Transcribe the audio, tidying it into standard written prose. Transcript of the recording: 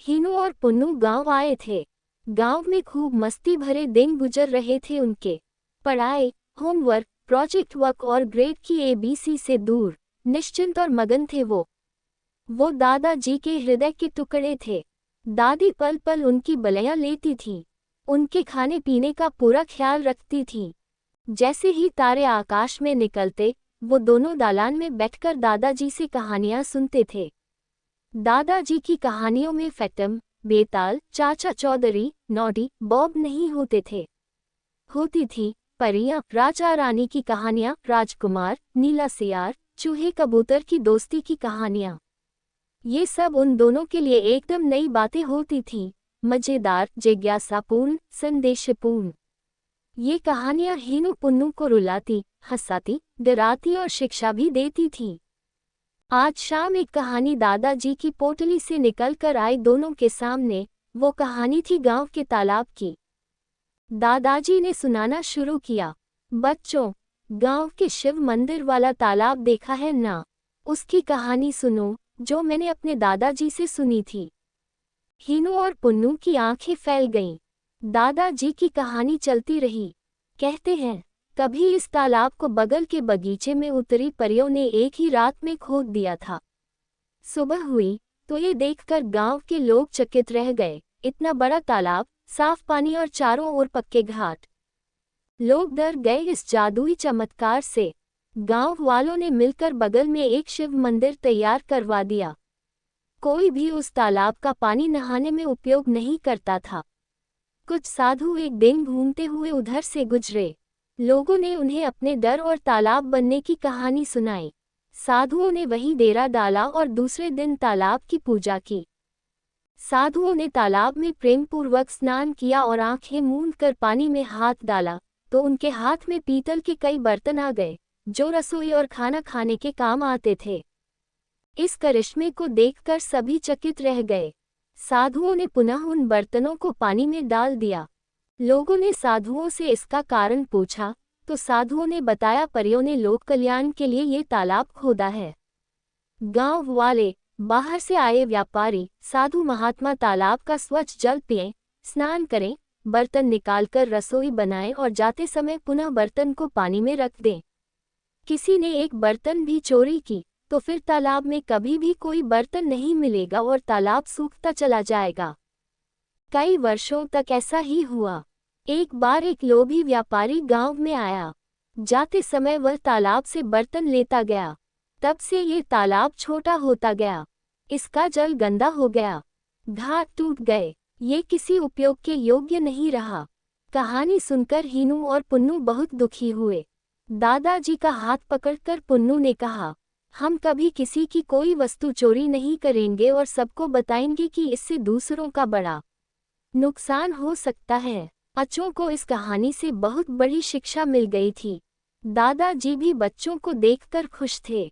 हीनू और पुन्नू गांव आए थे। गांव में खूब मस्ती भरे दिन गुजर रहे थे उनके। पढ़ाई, होमवर्क, प्रोजेक्ट वर्क और ग्रेड की एबीसी से दूर, निश्चिंत और मगन थे वो दादाजी के हृदय के टुकड़े थे। दादी पल पल उनकी बलियां लेती थी, उनके खाने पीने का पूरा ख्याल रखती थी। जैसे ही तारे आकाश में निकलते, वो दोनों दालान में बैठकर दादाजी से कहानियां सुनते थे। दादाजी की कहानियों में फैटम, बेताल, चाचा चौधरी, नॉटी, बॉब नहीं होते थे। होती थी परियां, राजा रानी की कहानियां, राजकुमार, नीला सियार, चूहे कबूतर की दोस्ती की कहानियां। ये सब उन दोनों के लिए एकदम नई बातें होती थीं, मजेदार, जिज्ञासापूर्ण, संदेशपूर्ण। ये कहानियां हीनू पुन्नू को रुलाती, हंसाती, डराती और शिक्षा भी देती थीं। आज शाम एक कहानी दादाजी की पोटली से निकलकर आई दोनों के सामने। वो कहानी थी गांव के तालाब की। दादाजी ने सुनाना शुरू किया। बच्चों, गांव के शिव मंदिर वाला तालाब देखा है ना? उसकी कहानी सुनो, जो मैंने अपने दादाजी से सुनी थी। हीनू और पुन्नू की आंखें फैल गईं। दादाजी की कहानी चलती रही। कहते हैं, कभी इस तालाब को बगल के बगीचे में उतरी परियों ने एक ही रात में खोद दिया था। सुबह हुई तो ये देखकर गांव के लोग चकित रह गए। इतना बड़ा तालाब, साफ पानी और चारों ओर पक्के घाट। लोग डर गए इस जादुई चमत्कार से। गांव वालों ने मिलकर बगल में एक शिव मंदिर तैयार करवा दिया। कोई भी उस तालाब का पानी नहाने में उपयोग नहीं करता था। कुछ साधु एक दिन घूमते हुए उधर से गुजरे। लोगों ने उन्हें अपने डर और तालाब बनने की कहानी सुनाई। साधुओं ने वहीं डेरा डाला और दूसरे दिन तालाब की पूजा की। साधुओं ने तालाब में प्रेमपूर्वक स्नान किया और आंखें मूंद कर पानी में हाथ डाला तो उनके हाथ में पीतल के कई बर्तन आ गए, जो रसोई और खाना खाने के काम आते थे। इस करिश्मे को देखकर सभी चकित रह गए। साधुओं ने पुनः उन बर्तनों को पानी में डाल दिया। लोगों ने साधुओं से इसका कारण पूछा तो साधुओं ने बताया, परियों ने लोक कल्याण के लिए ये तालाब खोदा है। गांव वाले, बाहर से आए व्यापारी, साधु महात्मा तालाब का स्वच्छ जल पिएं, स्नान करें, बर्तन निकालकर रसोई बनाएं और जाते समय पुनः बर्तन को पानी में रख दें। किसी ने एक बर्तन भी चोरी की तो फिर तालाब में कभी भी कोई बर्तन नहीं मिलेगा और तालाब सूखता चला जाएगा। कई वर्षों तक ऐसा ही हुआ। एक बार एक लोभी व्यापारी गांव में आया। जाते समय वह तालाब से बर्तन लेता गया। तब से ये तालाब छोटा होता गया। इसका जल गंदा हो गया, घाट टूट गए, ये किसी उपयोग के योग्य नहीं रहा। कहानी सुनकर हीनू और पुन्नू बहुत दुखी हुए। दादाजी का हाथ पकड़कर पुन्नू ने कहा, हम कभी किसी की कोई वस्तु चोरी नहीं करेंगे और सबको बताएंगे कि इससे दूसरों का बड़ा नुकसान हो सकता है। बच्चों को इस कहानी से बहुत बड़ी शिक्षा मिल गई थी। दादाजी भी बच्चों को देखकर खुश थे।